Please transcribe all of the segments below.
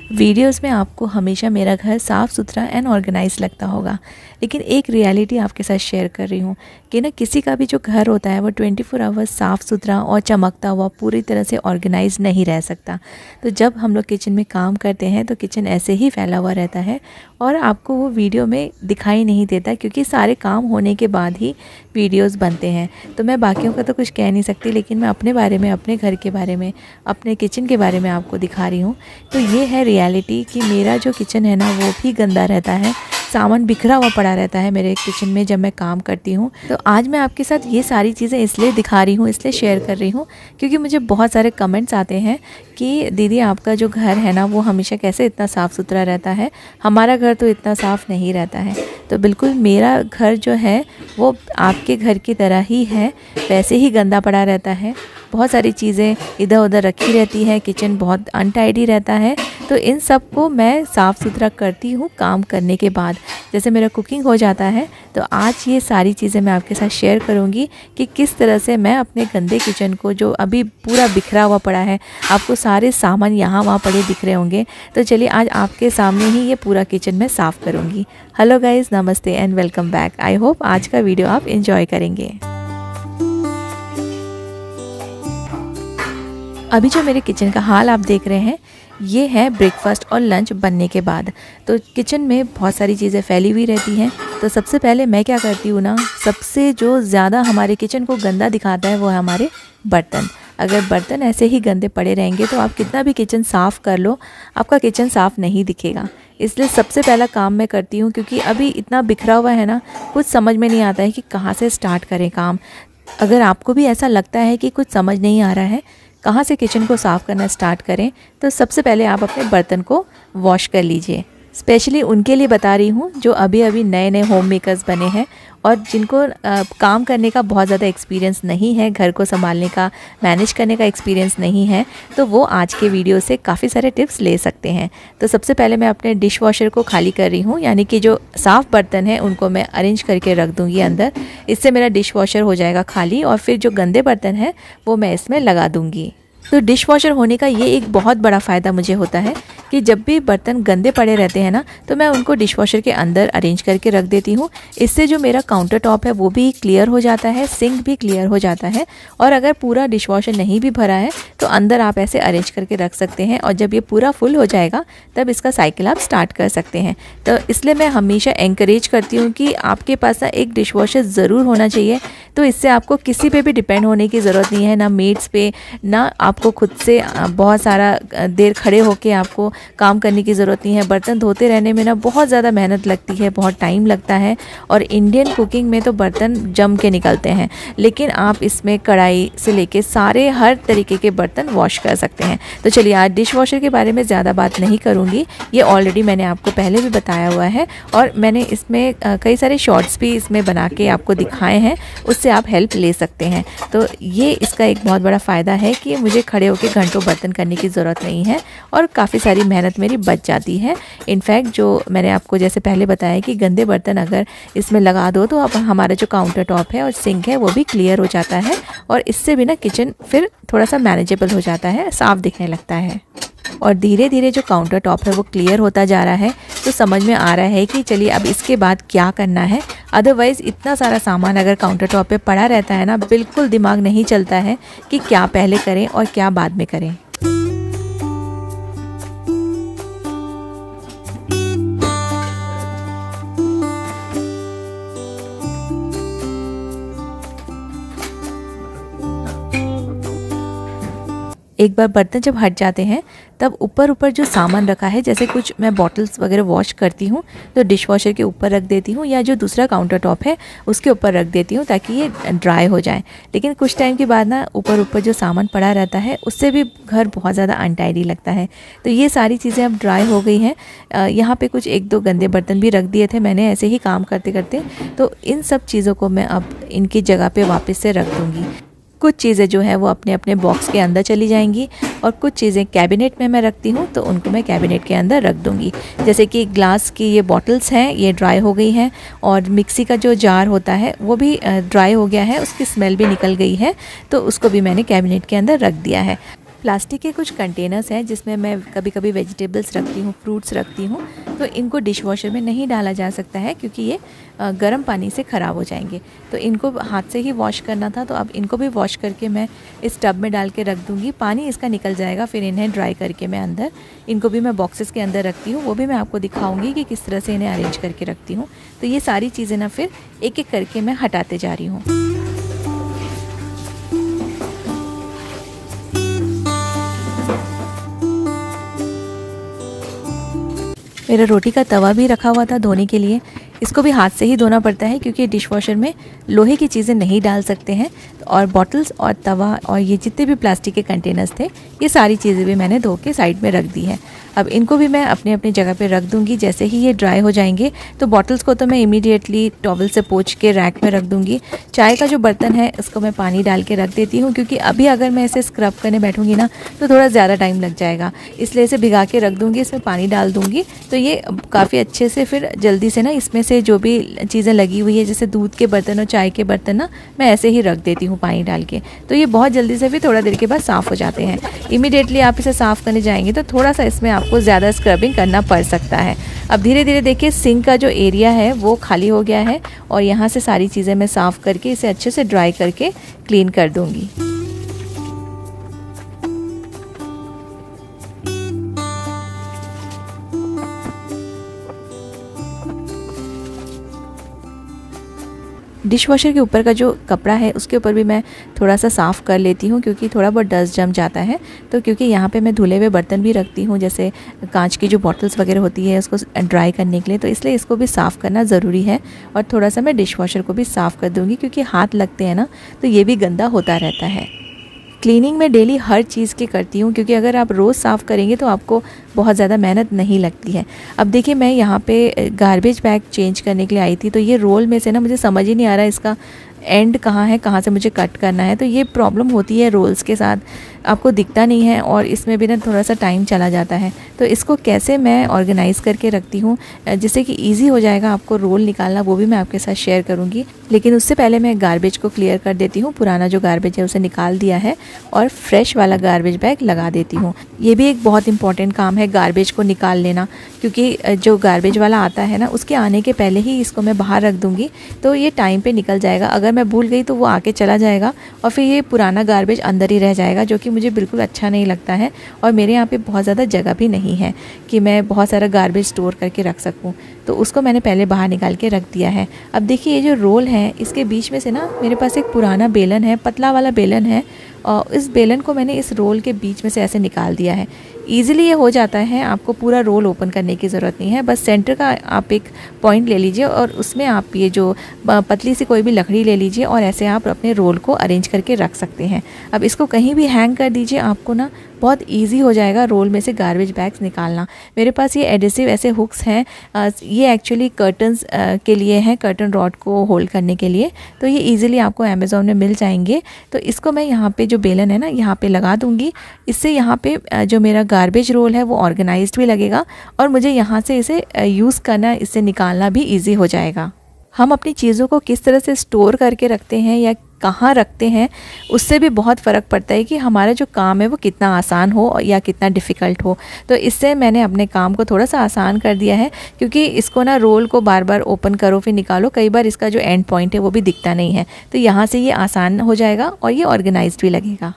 Videos में आपको हमेशा मेरा घर साफ़ सुथरा एंड ऑर्गेनाइज लगता होगा, लेकिन एक रियलिटी आपके साथ शेयर कर रही हूँ कि ना किसी का भी जो घर होता है वो 24 आवर्स साफ़ सुथरा और चमकता हुआ पूरी तरह से ऑर्गेनाइज नहीं रह सकता। तो जब हम लोग किचन में काम करते हैं तो किचन ऐसे ही फैला हुआ रहता है और आपको वो वीडियो में दिखाई नहीं देता, क्योंकि सारे काम होने के बाद ही वीडियोस बनते हैं। तो मैं बाकियों का तो कुछ कह नहीं सकती, लेकिन मैं अपने बारे में, अपने घर के बारे में, अपने किचन के बारे में आपको दिखा रही हूँ। तो ये है रियलिटी कि मेरा जो किचन है ना वो भी गंदा रहता है, सामान बिखरा हुआ पड़ा रहता है मेरे किचन में जब मैं काम करती हूँ। तो आज मैं आपके साथ ये सारी चीज़ें इसलिए दिखा रही हूँ, इसलिए शेयर कर रही हूँ क्योंकि मुझे बहुत सारे कमेंट्स आते हैं कि दीदी आपका जो घर है ना वो हमेशा कैसे इतना साफ़ सुथरा रहता है, हमारा घर तो इतना साफ़ नहीं रहता है। तो बिल्कुल मेरा घर जो है वो आपके घर की तरह ही है, वैसे ही गंदा पड़ा रहता है, बहुत सारी चीज़ें इधर उधर रखी रहती है, किचन बहुत अनटाइडी रहता है। तो इन सब को मैं साफ़ सुथरा करती हूँ काम करने के बाद, जैसे मेरा कुकिंग हो जाता है। तो आज ये सारी चीज़ें मैं आपके साथ शेयर करूँगी कि किस तरह से मैं अपने गंदे किचन को, जो अभी पूरा बिखरा हुआ पड़ा है, आपको सारे सामान यहाँ वहाँ पड़े दिख रहे होंगे, तो चलिए आज आपके सामने ही ये पूरा किचन मैं साफ़ करूँगी। हेलो गाइज़, नमस्ते and welcome back. I hope आज का वीडियो आप इन्जॉय करेंगे। अभी जो मेरे किचन का हाल आप देख रहे हैं ये है ब्रेकफास्ट और लंच बनने के बाद। तो किचन में बहुत सारी चीज़ें फैली हुई रहती हैं। तो सबसे पहले मैं क्या करती हूँ ना, सबसे जो ज़्यादा हमारे किचन को गंदा दिखाता है वो है हमारे बर्तन। अगर बर्तन ऐसे ही गंदे पड़े रहेंगे तो आप कितना भी किचन साफ़ कर लो, आपका किचन साफ़ नहीं दिखेगा। इसलिए सबसे पहला काम मैं करती हूँ, क्योंकि अभी इतना बिखरा हुआ है ना, कुछ समझ में नहीं आता है कि कहाँ से स्टार्ट करें काम। अगर आपको भी ऐसा लगता है कि कुछ समझ नहीं आ रहा है कहाँ से किचन को साफ़ करना स्टार्ट करें, तो सबसे पहले आप अपने बर्तन को वॉश कर लीजिए। स्पेशली उनके लिए बता रही हूँ जो अभी अभी नए नए होम मेकर्स बने हैं और जिनको काम करने का बहुत ज़्यादा एक्सपीरियंस नहीं है, घर को संभालने का, मैनेज करने का एक्सपीरियंस नहीं है, तो वो आज के वीडियो से काफ़ी सारे टिप्स ले सकते हैं। तो सबसे पहले मैं अपने डिश वॉशर को खाली कर रही हूँ, यानी कि जो साफ़ बर्तन हैं उनको मैं अरेंज करके रख दूँगी अंदर। इससे मेरा डिश वॉशर हो जाएगा खाली और फिर जो गंदे बर्तन हैं वो मैं इसमें लगा दूँगी। तो डिश वॉशर होने का ये एक बहुत बड़ा फ़ायदा मुझे होता है कि जब भी बर्तन गंदे पड़े रहते हैं ना, तो मैं उनको डिश वॉशर के अंदर अरेंज करके रख देती हूँ। इससे जो मेरा काउंटर टॉप है वो भी क्लियर हो जाता है, सिंक भी क्लियर हो जाता है। और अगर पूरा डिश वॉशर नहीं भी भरा है तो अंदर आप ऐसे अरेंज करके रख सकते हैं और जब ये पूरा फुल हो जाएगा तब इसका साइकिल आप स्टार्ट कर सकते हैं। तो इसलिए मैं हमेशा एंकरेज करती हूँ कि आपके पास ना एक डिश वॉशर ज़रूर होना चाहिए। तो इससे आपको किसी पे भी डिपेंड होने की ज़रूरत नहीं है, ना मेड्स पे, ना आपको खुद से बहुत सारा देर खड़े होके आपको काम करने की ज़रूरत नहीं है। बर्तन धोते रहने में ना बहुत ज़्यादा मेहनत लगती है, बहुत टाइम लगता है और इंडियन कुकिंग में तो बर्तन जम के निकलते हैं, लेकिन आप इसमें कढ़ाई से लेके सारे हर तरीके के बर्तन वॉश कर सकते हैं। तो चलिए आज डिश वॉशर के बारे में ज़्यादा बात नहीं करूँगी, ये ऑलरेडी मैंने आपको पहले भी बताया हुआ है और मैंने इसमें कई सारे शॉर्ट्स भी इसमें बना के आपको दिखाए हैं, उससे आप हेल्प ले सकते हैं। तो ये इसका एक बहुत बड़ा फ़ायदा है कि मुझे खड़े होकर घंटों बर्तन करने की ज़रूरत नहीं है और काफ़ी सारी मेहनत मेरी बच जाती है। इनफैक्ट जो मैंने आपको जैसे पहले बताया कि गंदे बर्तन अगर इसमें लगा दो तो अब हमारा जो काउंटर टॉप है और सिंक है वो भी क्लियर हो जाता है और इससे भी ना किचन फिर थोड़ा सा मैनेजेबल हो जाता है, साफ़ दिखने लगता है। और धीरे धीरे जो काउंटर टॉप है वो क्लियर होता जा रहा है, तो समझ में आ रहा है कि चलिए अब इसके बाद क्या करना है। अदरवाइज़ इतना सारा सामान अगर काउंटर टॉप पे पड़ा रहता है ना, बिल्कुल दिमाग नहीं चलता है कि क्या पहले करें और क्या बाद में करें। एक बार बर्तन जब हट जाते हैं तब ऊपर ऊपर जो सामान रखा है, जैसे कुछ मैं बॉटल्स वगैरह वॉश करती हूँ तो डिश वॉशर के ऊपर रख देती हूँ या जो दूसरा काउंटर टॉप है उसके ऊपर रख देती हूँ ताकि ये ड्राई हो जाए। लेकिन कुछ टाइम के बाद ना ऊपर ऊपर जो सामान पड़ा रहता है उससे भी घर बहुत ज़्यादा अनटाइडी लगता है। तो ये सारी चीज़ें अब ड्राई हो गई हैं। यहाँ पे कुछ एक दो गंदे बर्तन भी रख दिए थे मैंने ऐसे ही काम करते करते, तो इन सब चीज़ों को मैं अब इनकी जगह पे वापस से रख दूँगी। कुछ चीज़ें जो है वो अपने अपने बॉक्स के अंदर चली जाएंगी और कुछ चीज़ें कैबिनेट में मैं रखती हूँ तो उनको मैं कैबिनेट के अंदर रख दूँगी। जैसे कि ग्लास की ये बॉटल्स हैं, ये ड्राई हो गई हैं और मिक्सी का जो जार होता है वो भी ड्राई हो गया है, उसकी स्मेल भी निकल गई है, तो उसको भी मैंने कैबिनेट के अंदर रख दिया है। प्लास्टिक के कुछ कंटेनर्स हैं जिसमें मैं कभी कभी वेजिटेबल्स रखती हूँ, फ्रूट्स रखती हूँ, तो इनको डिश वॉशर में नहीं डाला जा सकता है क्योंकि ये गर्म पानी से ख़राब हो जाएंगे। तो इनको हाथ से ही वॉश करना था, तो अब इनको भी वॉश करके मैं इस टब में डाल के रख दूँगी। पानी इसका निकल जाएगा, फिर इन्हें ड्राई करके मैं अंदर इनको भी मैं बॉक्सेस के अंदर रखती हूँ। वो भी मैं आपको दिखाऊँगी कि किस तरह से इन्हें अरेंज करके रखती हूँ। तो ये सारी चीज़ें ना फिर एक एक करके मैं हटाते जा रही हूँ। मेरा रोटी का तवा भी रखा हुआ था धोने के लिए। इसको भी हाथ से ही धोना पड़ता है क्योंकि डिश वॉशर में लोहे की चीज़ें नहीं डाल सकते हैं। और बॉटल्स और तवा और ये जितने भी प्लास्टिक के कंटेनर्स थे, ये सारी चीज़ें भी मैंने धो के साइड में रख दी है। अब इनको भी मैं अपनी अपनी जगह पे रख दूंगी। जैसे ही ये ड्राई हो जाएंगे तो बॉटल्स को तो मैं इमीडिएटली टॉवल से पोंछ के रैक में रख दूंगी। चाय का जो बर्तन है उसको मैं पानी डाल के रख देती हूँ क्योंकि अभी अगर मैं इसे स्क्रब करने बैठूंगी ना तो थोड़ा ज़्यादा टाइम लग जाएगा, इसलिए इसे भिगा के रख दूँगी। इसमें पानी डाल दूँगी तो ये काफ़ी अच्छे से फिर जल्दी से ना इसमें से जो भी चीज़ें लगी हुई है जैसे दूध के बर्तन और चाय के बर्तन ना मैं ऐसे ही रख देती हूँ पानी डाल के। तो ये बहुत जल्दी से फिर थोड़ा देर के बाद साफ़ हो जाते हैं। इमीडिएटली आप इसे साफ़ करने जाएंगे तो थोड़ा सा इसमें आपको ज़्यादा स्क्रबिंग करना पड़ सकता है। अब धीरे धीरे देखिए सिंक का जो एरिया है वो खाली हो गया है और यहाँ से सारी चीज़ें मैं साफ़ करके इसे अच्छे से ड्राई करके क्लीन कर दूँगी। डिश वॉशर के ऊपर का जो कपड़ा है उसके ऊपर भी मैं थोड़ा सा साफ़ कर लेती हूँ क्योंकि थोड़ा बहुत डस्ट जम जाता है। तो क्योंकि यहाँ पे मैं धुले हुए बर्तन भी रखती हूँ जैसे कांच की जो बॉटल्स वगैरह होती है उसको ड्राई करने के लिए, तो इसलिए इसको भी साफ़ करना ज़रूरी है। और थोड़ा सा मैं डिश वॉशर को भी साफ़ कर दूँगी क्योंकि हाथ लगते हैं ना तो ये भी गंदा होता रहता है। क्लीनिंग में डेली हर चीज़ की करती हूँ क्योंकि अगर आप रोज़ साफ़ करेंगे तो आपको बहुत ज़्यादा मेहनत नहीं लगती है। अब देखिए मैं यहाँ पे गार्बेज बैग चेंज करने के लिए आई थी, तो ये रोल में से ना मुझे समझ ही नहीं आ रहा इसका एंड कहाँ है, कहाँ से मुझे कट करना है। तो ये प्रॉब्लम होती है रोल्स के साथ, आपको दिखता नहीं है और इसमें भी ना थोड़ा सा टाइम चला जाता है। तो इसको कैसे मैं ऑर्गेनाइज़ करके रखती हूँ जिससे कि ईजी हो जाएगा आपको रोल निकालना, वो भी मैं आपके साथ शेयर करूँगी। लेकिन उससे पहले मैं गार्बेज को क्लियर कर देती हूँ। पुराना जो गार्बेज है उसे निकाल दिया है और फ्रेश वाला गार्बेज बैग लगा देती हूँ। ये भी एक बहुत इंपॉर्टेंट काम है गार्बेज को निकाल लेना, क्योंकि जो गार्बेज वाला आता है ना उसके आने के पहले ही इसको मैं बाहर रख दूँगी तो ये टाइम पे निकल जाएगा। अगर मैं भूल गई तो वो आके चला जाएगा और फिर ये पुराना गार्बेज अंदर ही रह जाएगा, जो कि मुझे बिल्कुल अच्छा नहीं लगता है। और मेरे यहाँ पे बहुत ज़्यादा जगह भी नहीं है कि मैं बहुत सारा गार्बेज स्टोर करके रख सकूँ, तो उसको मैंने पहले बाहर निकाल के रख दिया है। अब देखिए ये जो रोल है इसके बीच में से ना मेरे पास एक पुराना बेलन है, पतला वाला बेलन है, और इस बेलन को मैंने इस रोल के बीच में से ऐसे निकाल दिया है। ईज़िली ये हो जाता है, आपको पूरा रोल ओपन करने की ज़रूरत नहीं है। बस सेंटर का आप एक पॉइंट ले लीजिए और उसमें आप ये जो पतली सी कोई भी लकड़ी ले लीजिए और ऐसे आप अपने रोल को अरेंज करके रख सकते हैं। अब इसको कहीं भी हैंग कर दीजिए, आपको ना बहुत इजी हो जाएगा रोल में से गार्बेज बैग्स निकालना। मेरे पास ये एडेसिव ऐसे हुक्स हैं, ये एक्चुअली कर्टन्स के लिए हैं, कर्टन रॉड को होल्ड करने के लिए। तो ये इजीली आपको अमेज़ॉन में मिल जाएंगे। तो इसको मैं यहाँ पे जो बेलन है ना यहाँ पे लगा दूँगी। इससे यहाँ पे जो मेरा गार्बेज रोल है वो ऑर्गेनाइज्ड भी लगेगा और मुझे यहाँ से इसे यूज़ करना, इससे निकालना भी ईजी हो जाएगा। हम अपनी चीज़ों को किस तरह से स्टोर करके रखते हैं या कहाँ रखते हैं उससे भी बहुत फ़र्क पड़ता है कि हमारा जो काम है वो कितना आसान हो या कितना डिफ़िकल्ट हो। तो इससे मैंने अपने काम को थोड़ा सा आसान कर दिया है, क्योंकि इसको ना रोल को बार बार ओपन करो फिर निकालो, कई बार इसका जो एंड पॉइंट है वो भी दिखता नहीं है। तो यहाँ से ये आसान हो जाएगा और ये ऑर्गेनाइज्ड भी लगेगा।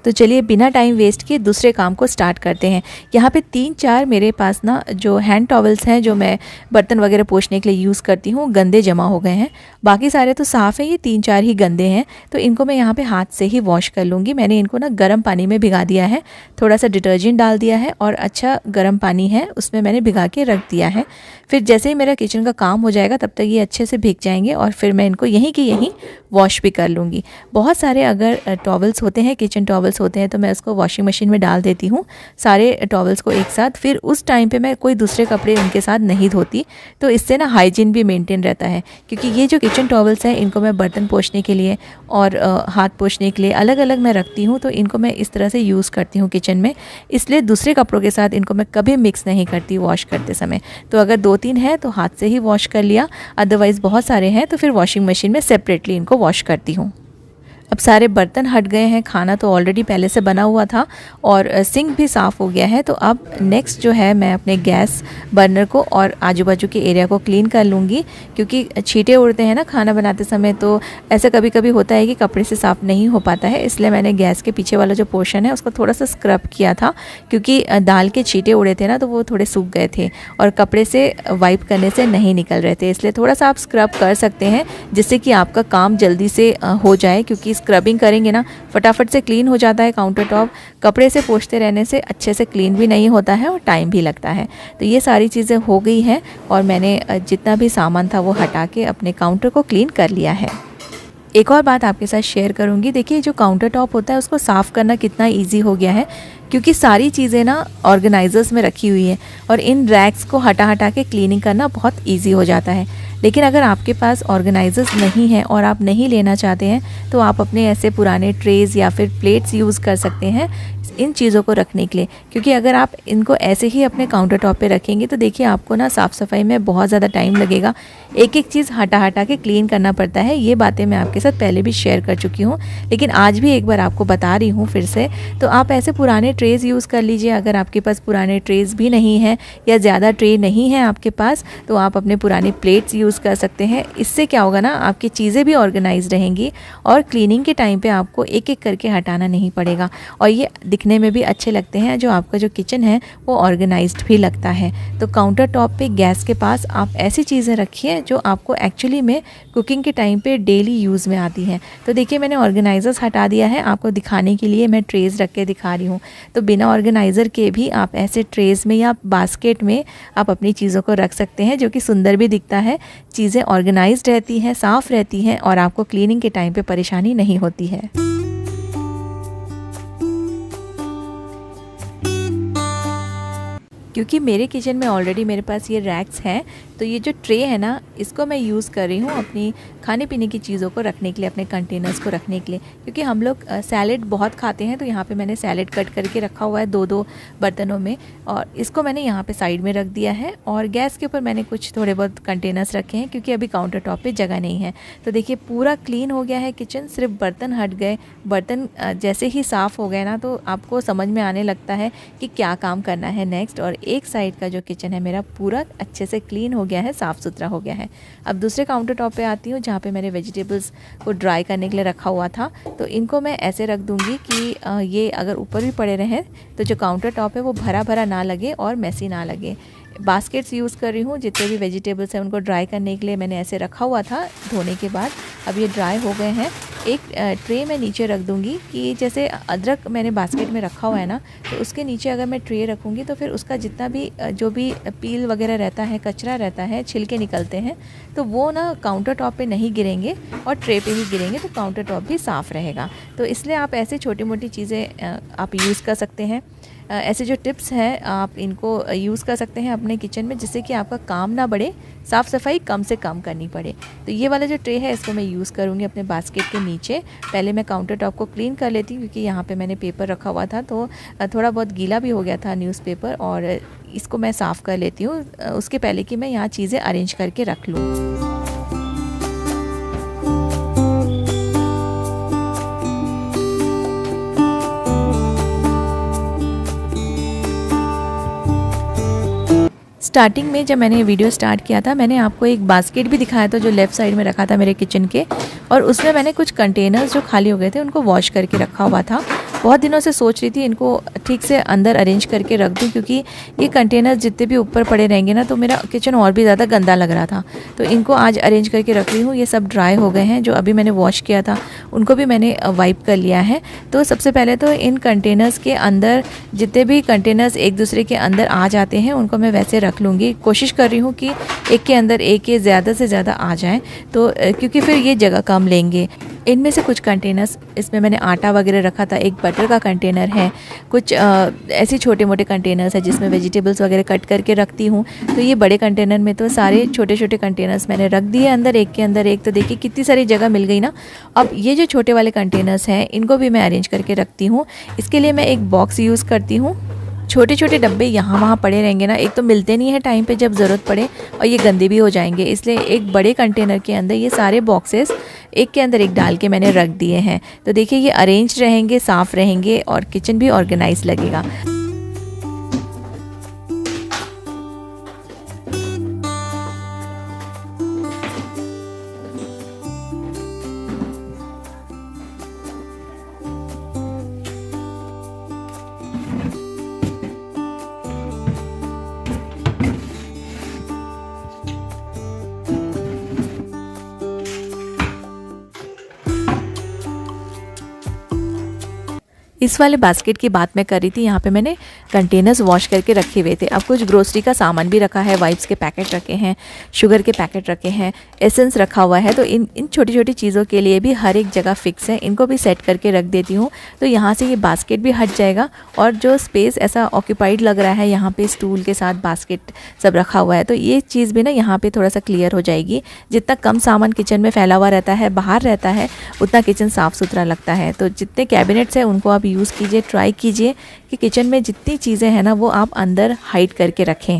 तो चलिए बिना टाइम वेस्ट किए दूसरे काम को स्टार्ट करते हैं। यहाँ पे 3-4 मेरे पास ना जो हैंड टॉवल्स हैं जो मैं बर्तन वगैरह पोंछने के लिए यूज़ करती हूँ, गंदे जमा हो गए हैं। बाकी सारे तो साफ़ हैं, ये 3-4 ही गंदे हैं। तो इनको मैं यहाँ पे हाथ से ही वॉश कर लूँगी। मैंने इनको ना गर्म पानी में भिगा दिया है, थोड़ा सा डिटर्जेंट डाल दिया है और अच्छा गर्म पानी है उसमें मैंने भिगा के रख दिया है। फिर जैसे ही मेरा किचन का काम हो जाएगा तब तक ये अच्छे से भीग जाएंगे और फिर मैं इनको यहीं की यहीं वॉश भी कर लूँगी। बहुत सारे अगर टॉवल्स होते हैं, किचन टॉवल्स होते हैं, तो मैं उसको वॉशिंग मशीन में डाल देती हूँ सारे टॉवल्स को एक साथ। फिर उस टाइम पे मैं कोई दूसरे कपड़े उनके साथ नहीं धोती, तो इससे ना हाइजीन भी मेंटेन रहता है। क्योंकि ये जो किचन टॉवल्स हैं इनको मैं बर्तन पोंछने के लिए और हाथ पोंछने के लिए अलग अलग मैं रखती हूँ, तो इनको मैं इस तरह से यूज़ करती हूँ किचन में। इसलिए दूसरे कपड़ों के साथ इनको मैं कभी मिक्स नहीं करती वॉश करते समय। तो अगर 2-3 है तो हाथ से ही वॉश कर लिया, अदरवाइज़ बहुत सारे हैं तो फिर वॉशिंग मशीन में सेपरेटली इनको वॉश करती हूँ। अब सारे बर्तन हट गए हैं, खाना तो ऑलरेडी पहले से बना हुआ था और सिंक भी साफ़ हो गया है। तो अब नेक्स्ट जो है मैं अपने गैस बर्नर को और आजू बाजू के एरिया को क्लीन कर लूँगी, क्योंकि छींटे उड़ते हैं ना खाना बनाते समय, तो ऐसा कभी कभी होता है कि कपड़े से साफ़ नहीं हो पाता है। इसलिए मैंने गैस के पीछे वाला जो पोर्शन है उसको थोड़ा सा स्क्रब किया था, क्योंकि दाल के छींटे उड़े थे ना, तो वो थोड़े सूख गए थे और कपड़े से वाइप करने से नहीं निकल रहे थे। इसलिए थोड़ा सा आप स्क्रब कर सकते हैं, जिससे कि आपका काम जल्दी से हो जाए, क्योंकि स्क्रबिंग करेंगे ना फटाफट से क्लीन हो जाता है काउंटर टॉप। कपड़े से पोंछते रहने से अच्छे से क्लीन भी नहीं होता है और टाइम भी लगता है। तो ये सारी चीज़ें हो गई हैं और मैंने जितना भी सामान था वो हटा के अपने काउंटर को क्लीन कर लिया है। एक और बात आपके साथ शेयर करूंगी। देखिए, जो काउंटर टॉप होता है उसको साफ़ करना कितना इजी हो गया है, क्योंकि सारी चीज़ें ना ऑर्गेनाइजर्स में रखी हुई हैं और इन रैक्स को हटा हटा के क्लीनिंग करना बहुत इजी हो जाता है। लेकिन अगर आपके पास ऑर्गेनाइजर्स नहीं हैं और आप नहीं लेना चाहते हैं, तो आप अपने ऐसे पुराने ट्रेज़ या फिर प्लेट्स यूज़ कर सकते हैं इन चीज़ों को रखने के लिए। क्योंकि अगर आप इनको ऐसे ही अपने काउंटर टॉप पे रखेंगे तो देखिए आपको ना साफ़ सफाई में बहुत ज़्यादा टाइम लगेगा। एक एक चीज़ हटा हटा के क्लीन करना पड़ता है। ये बातें मैं आपके साथ पहले भी शेयर कर चुकी हूँ, लेकिन आज भी एक बार आपको बता रही हूँ फिर से। तो आप ऐसे पुराने ट्रेज़ यूज़ कर लीजिए। अगर आपके पास पुराने ट्रेज़ भी नहीं हैं या ज़्यादा ट्रे नहीं है आपके पास, तो आप अपने पुराने प्लेट्स यूज़ कर सकते हैं। इससे क्या होगा ना, आपकी चीज़ें भी ऑर्गेनाइज रहेंगी और क्लीनिंग के टाइम पे आपको एक एक करके हटाना नहीं पड़ेगा और ये दिखने में भी अच्छे लगते हैं। जो आपका जो किचन है वो ऑर्गेनाइज्ड भी लगता है। तो काउंटर टॉप पे गैस के पास आप ऐसी चीज़ें रखिए जो आपको एक्चुअली में कुकिंग के टाइम पे डेली यूज़ में आती हैं। तो देखिए, मैंने ऑर्गेनाइजर्स हटा दिया है, आपको दिखाने के लिए मैं ट्रेज़ रख के दिखा रही हूँ। तो बिना ऑर्गेनाइज़र के भी आप ऐसे ट्रेज़ में या बास्केट में आप अपनी चीज़ों को रख सकते हैं, जो कि सुंदर भी दिखता है। चीज़ें ऑर्गेनाइज्ड रहती हैं, साफ़ रहती हैं और आपको क्लीनिंग के टाइम पे परेशानी नहीं होती है। क्योंकि मेरे किचन में ऑलरेडी मेरे पास ये रैक्स हैं, तो ये जो ट्रे है ना, इसको मैं यूज़ कर रही हूँ अपनी खाने पीने की चीज़ों को रखने के लिए, अपने कंटेनर्स को रखने के लिए। क्योंकि हम लोग सैलेड बहुत खाते हैं, तो यहाँ पे मैंने सैलेड कट करके रखा हुआ है दो दो बर्तनों में, और इसको मैंने यहाँ पे साइड में रख दिया है। और गैस के ऊपर मैंने कुछ थोड़े बहुत कंटेनर्स रखे हैं, क्योंकि अभी काउंटर टॉप पर जगह नहीं है। तो देखिए, पूरा क्लीन हो गया है किचन, सिर्फ बर्तन हट गए। बर्तन जैसे ही साफ़ हो गए ना, तो आपको समझ में आने लगता है कि क्या काम करना है नेक्स्ट। और एक साइड का जो किचन है मेरा पूरा अच्छे से क्लीन हो गया है, साफ़ सुथरा हो गया है। अब दूसरे काउंटर टॉप पे आती हूँ, जहाँ पे मैंने वेजिटेबल्स को ड्राई करने के लिए रखा हुआ था। तो इनको मैं ऐसे रख दूँगी कि ये अगर ऊपर भी पड़े रहें तो जो काउंटर टॉप है वो भरा भरा ना लगे और मैसी ना लगे। बास्केट्स यूज़ कर रही हूँ, जितने भी वेजिटेबल्स हैं उनको ड्राई करने के लिए मैंने ऐसे रखा हुआ था धोने के बाद। अब ये ड्राई हो गए हैं। एक ट्रे में नीचे रख दूँगी कि जैसे अदरक मैंने बास्केट में रखा हुआ है ना, तो उसके नीचे अगर मैं ट्रे रखूँगी तो फिर उसका जितना भी जो भी पील वगैरह रहता है, कचरा रहता है, छिलके निकलते हैं, तो वो ना काउंटर टॉप पे नहीं गिरेंगे और ट्रे पे ही गिरेंगे, तो काउंटर टॉप भी साफ़ रहेगा। तो इसलिए आप ऐसे छोटी मोटी चीज़ें आप यूज़ कर सकते हैं। ऐसे जो टिप्स हैं आप इनको यूज़ कर सकते हैं अपने किचन में, जिससे कि आपका काम ना बढ़े, साफ़ सफाई कम से कम करनी पड़े। तो ये वाला जो ट्रे है इसको मैं यूज़ करूँगी अपने बास्केट के नीचे। पहले मैं काउंटर टॉप को क्लीन कर लेती हूँ, क्योंकि यहाँ पे मैंने पेपर रखा हुआ था, तो थोड़ा बहुत गीला भी हो गया था न्यूज़पेपर, और इसको मैं साफ़ कर लेती हूँ उसके पहले कि मैं यहाँ चीज़ें अरेंज करके रख लूँ। स्टार्टिंग में जब मैंने वीडियो स्टार्ट किया था, मैंने आपको एक बास्केट भी दिखाया था जो लेफ़्ट साइड में रखा था मेरे किचन के, और उसमें मैंने कुछ कंटेनर्स जो खाली हो गए थे उनको वॉश करके रखा हुआ था। बहुत दिनों से सोच रही थी इनको ठीक से अंदर अरेंज करके रख दूं, क्योंकि ये कंटेनर्स जितने भी ऊपर पड़े रहेंगे ना, तो मेरा किचन और भी ज़्यादा गंदा लग रहा था। तो इनको आज अरेंज करके रख रही हूँ। ये सब ड्राई हो गए हैं, जो अभी मैंने वॉश किया था उनको भी मैंने वाइप कर लिया है। तो सबसे पहले तो इन कंटेनर्स के अंदर जितने भी कंटेनर्स एक दूसरे के अंदर आ जाते हैं उनको मैं वैसे रख लूँगी। कोशिश कर रही हूँ कि एक के अंदर एक ये ज़्यादा से ज़्यादा आ जाएँ, तो क्योंकि फिर ये जगह कम लेंगे। इनमें से कुछ कंटेनर्स, इसमें मैंने आटा वगैरह रखा था, एक बटर का कंटेनर है, कुछ ऐसे छोटे मोटे कंटेनर्स है जिसमें वेजिटेबल्स वगैरह कट करके रखती हूँ। तो ये बड़े कंटेनर में तो सारे छोटे छोटे कंटेनर्स मैंने रख दिए अंदर, एक के अंदर एक। तो देखिए कितनी सारी जगह मिल गई ना। अब ये जो छोटे वाले कंटेनर्स हैं इनको भी मैं अरेंज करके रखती हूँ। इसके लिए मैं एक बॉक्स यूज़ करती हूँ। छोटे छोटे डब्बे यहाँ वहाँ पड़े रहेंगे ना, एक तो मिलते नहीं है टाइम पे जब ज़रूरत पड़े, और ये गंदे भी हो जाएंगे। इसलिए एक बड़े कंटेनर के अंदर ये सारे बॉक्सेस एक के अंदर एक डाल के मैंने रख दिए हैं। तो देखिए ये अरेंज रहेंगे, साफ़ रहेंगे और किचन भी ऑर्गेनाइज लगेगा। इस वाले बास्केट की बात मैं कर रही थी, यहाँ पे मैंने कंटेनर्स वॉश करके रखे हुए थे। अब कुछ ग्रोसरी का सामान भी रखा है, वाइप्स के पैकेट रखे हैं, शुगर के पैकेट रखे हैं, एसेंस रखा हुआ है। तो इन छोटी छोटी चीज़ों के लिए भी हर एक जगह फिक्स है, इनको भी सेट करके रख देती हूँ। तो यहाँ से ये बास्केट भी हट जाएगा और जो स्पेस ऐसा ऑक्यूपाइड लग रहा है, यहाँ पर स्टूल के साथ बास्केट सब रखा हुआ है, तो ये चीज़ भी ना यहाँ पर थोड़ा सा क्लियर हो जाएगी। जितना कम सामान किचन में फैला हुआ रहता है, बाहर रहता है, उतना किचन साफ़ सुथरा लगता है। तो जितने कैबिनेट्स हैं उनको आप यूज़ कीजिए, ट्राई कीजिए कि किचन में जितनी चीज़ें हैं ना वो आप अंदर हाइड करके रखें।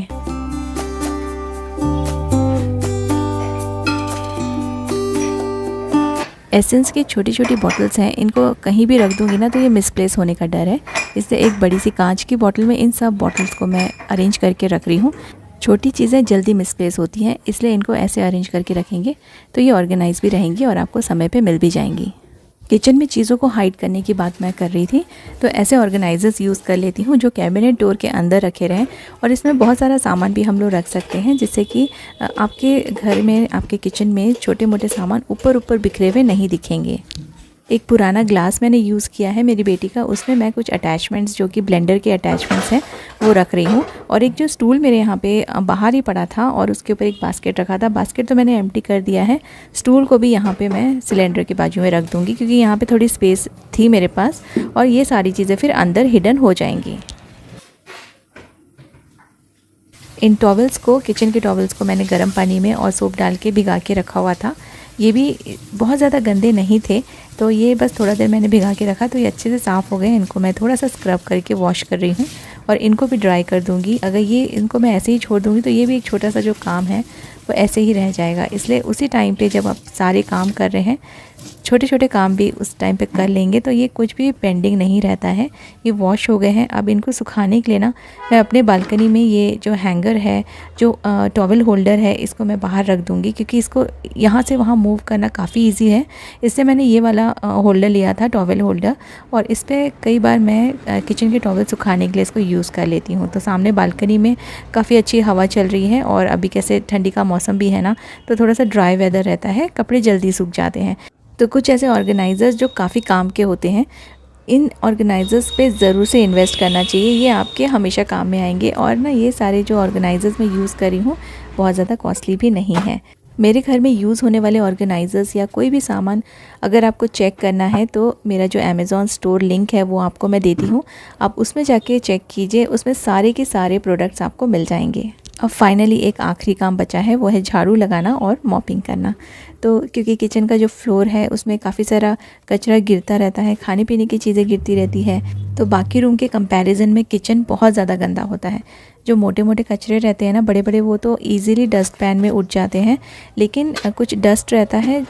एसेंस की छोटी छोटी बॉटल्स हैं, इनको कहीं भी रख दूंगी ना तो ये मिसप्लेस होने का डर है, इसलिए एक बड़ी सी कांच की बॉटल में इन सब बॉटल्स को मैं अरेंज करके रख रही हूँ। छोटी चीज़ें जल्दी मिसप्लेस होती हैं, इसलिए इनको ऐसे अरेंज करके रखेंगे तो ये ऑर्गेनाइज भी रहेंगी और आपको समय पे मिल भी जाएंगी। किचन में चीज़ों को हाइड करने की बात मैं कर रही थी, तो ऐसे ऑर्गेनाइजर्स यूज़ कर लेती हूँ जो कैबिनेट डोर के अंदर रखे रहें, और इसमें बहुत सारा सामान भी हम लोग रख सकते हैं, जिससे कि आपके घर में, आपके किचन में छोटे मोटे सामान ऊपर ऊपर बिखरे हुए नहीं दिखेंगे। एक पुराना ग्लास मैंने यूज़ किया है मेरी बेटी का, उसमें मैं कुछ अटैचमेंट्स जो कि ब्लेंडर के अटैचमेंट्स हैं वो रख रही हूँ। और एक जो स्टूल मेरे यहाँ पे बाहर ही पड़ा था और उसके ऊपर एक बास्केट रखा था, बास्केट तो मैंने एम्प्टी कर दिया है। स्टूल को भी यहाँ पे मैं सिलेंडर के बाजू में रख दूँगी, क्योंकि यहाँ पे थोड़ी स्पेस थी मेरे पास और ये सारी चीज़ें फिर अंदर हिडन हो जाएंगी। इन टॉवल्स को, किचन के टॉवल्स को मैंने गर्म पानी में और सोप डाल के भिगा के रखा हुआ था। ये भी बहुत ज़्यादा गंदे नहीं थे, तो ये बस थोड़ा देर मैंने भिगा के रखा तो ये अच्छे से साफ़ हो गए। इनको मैं थोड़ा सा स्क्रब करके वॉश कर रही हूँ और इनको भी ड्राई कर दूँगी। अगर ये इनको मैं ऐसे ही छोड़ दूँगी तो ये भी एक छोटा सा जो काम है वो ऐसे ही रह जाएगा। इसलिए उसी टाइम पे जब आप सारे काम कर रहे हैं, छोटे छोटे काम भी उस टाइम पे कर लेंगे तो ये कुछ भी पेंडिंग नहीं रहता है। ये वॉश हो गए हैं। अब इनको सुखाने के लिए ना मैं अपने बालकनी में ये जो हैंगर है, जो टॉवल होल्डर है, इसको मैं बाहर रख दूँगी, क्योंकि इसको यहाँ से वहाँ मूव करना काफ़ी ईजी है। इससे मैंने ये वाला होल्डर लिया था, टॉवल होल्डर, और इस पर कई बार मैं किचन के टॉवल सुखाने के लिए इसको यूज़ कर लेती हूँ। तो सामने बालकनी में काफ़ी अच्छी हवा चल रही है और अभी कैसे ठंडी का मौसम भी है ना, तो थोड़ा सा ड्राई वेदर रहता है, कपड़े जल्दी सूख जाते हैं। तो कुछ ऐसे ऑर्गेनाइज़र्स जो काफ़ी काम के होते हैं, इन ऑर्गेनाइज़र्स पे ज़रूर से इन्वेस्ट करना चाहिए, ये आपके हमेशा काम में आएंगे। और ना ये सारे जो ऑर्गेनाइज़र्स मैं यूज़ कर रही हूँ बहुत ज़्यादा कॉस्टली भी नहीं है। मेरे घर में यूज़ होने वाले ऑर्गेनाइज़र्स या कोई भी सामान अगर आपको चेक करना है तो मेरा जो अमेज़ॉन स्टोर लिंक है वो आपको मैं देती हूँ, आप उसमें जाके चेक कीजिए, उसमें सारे के सारे प्रोडक्ट्स आपको मिल जाएंगे। अब फाइनली एक आखिरी काम बचा है, वो है झाड़ू लगाना और मॉपिंग करना। तो क्योंकि किचन का जो फ्लोर है उसमें काफ़ी सारा कचरा गिरता रहता है, खाने पीने की चीज़ें गिरती रहती है, तो बाकी रूम के कंपैरिजन में किचन बहुत ज़्यादा गंदा होता है। जो मोटे मोटे कचरे रहते हैं ना, बड़े बड़े, वो तो ईज़िली डस्ट पैन में उठ जाते हैं, लेकिन कुछ डस्ट रहता है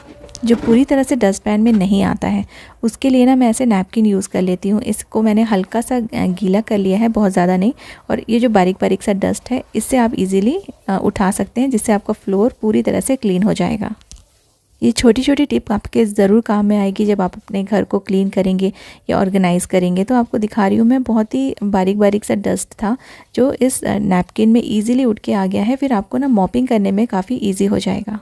जो पूरी तरह से डस्ट पैन में नहीं आता है। उसके लिए ना मैं ऐसे नैपकिन यूज़ कर लेती हूँ। इसको मैंने हल्का सा गीला कर लिया है, बहुत ज़्यादा नहीं, और ये जो बारीक बारीक सा डस्ट है इससे आप इजीली उठा सकते हैं, जिससे आपका फ्लोर पूरी तरह से क्लीन हो जाएगा। ये छोटी छोटी टिप आपके ज़रूर काम में आएगी जब आप अपने घर को क्लीन करेंगे या ऑर्गेनाइज़ करेंगे। तो आपको दिखा रही हूँ मैं, बहुत ही बारीक बारीक सा डस्ट था जो इस नैपकिन में ईज़िली उठ के आ गया है। फिर आपको ना मॉपिंग करने में काफ़ी ईजी हो जाएगा।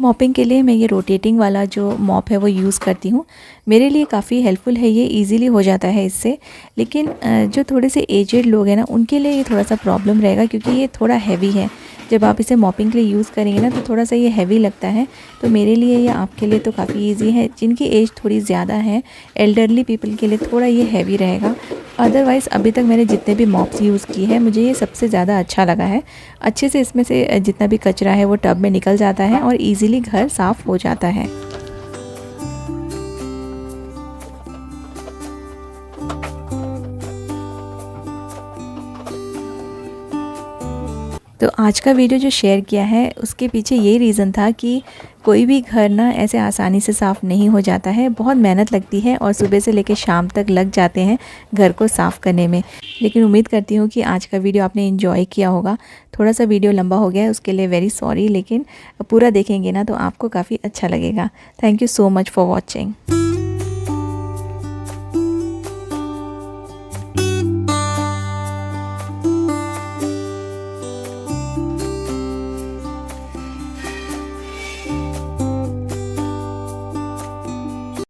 मॉपिंग के लिए मैं ये रोटेटिंग वाला जो मॉप है वो यूज़ करती हूँ। मेरे लिए काफ़ी हेल्पफुल है, ये इजीली हो जाता है इससे। लेकिन जो थोड़े से एजेड लोग हैं ना, उनके लिए ये थोड़ा सा प्रॉब्लम रहेगा, क्योंकि ये थोड़ा हैवी है। जब आप इसे मॉपिंग के लिए यूज़ करेंगे ना तो थोड़ा सा ये हैवी लगता है। तो मेरे लिए या आपके लिए तो काफ़ी इजी है। जिनकी एज थोड़ी ज़्यादा है, एल्डरली पीपल के लिए थोड़ा ये हैवी रहेगा। अदरवाइज़ अभी तक मैंने जितने भी मॉप्स यूज़ किए हैं, मुझे ये सबसे ज़्यादा अच्छा लगा है। अच्छे से इसमें से जितना भी कचरा है वो टब में निकल जाता है और ईज़िली घर साफ़ हो जाता है। तो आज का वीडियो जो शेयर किया है उसके पीछे यही रीज़न था कि कोई भी घर ना ऐसे आसानी से साफ़ नहीं हो जाता है, बहुत मेहनत लगती है और सुबह से लेकर शाम तक लग जाते हैं घर को साफ़ करने में। लेकिन उम्मीद करती हूँ कि आज का वीडियो आपने एंजॉय किया होगा। थोड़ा सा वीडियो लंबा हो गया है उसके लिए वेरी सॉरी, लेकिन पूरा देखेंगे ना तो आपको काफ़ी अच्छा लगेगा। Thank you so much for watching.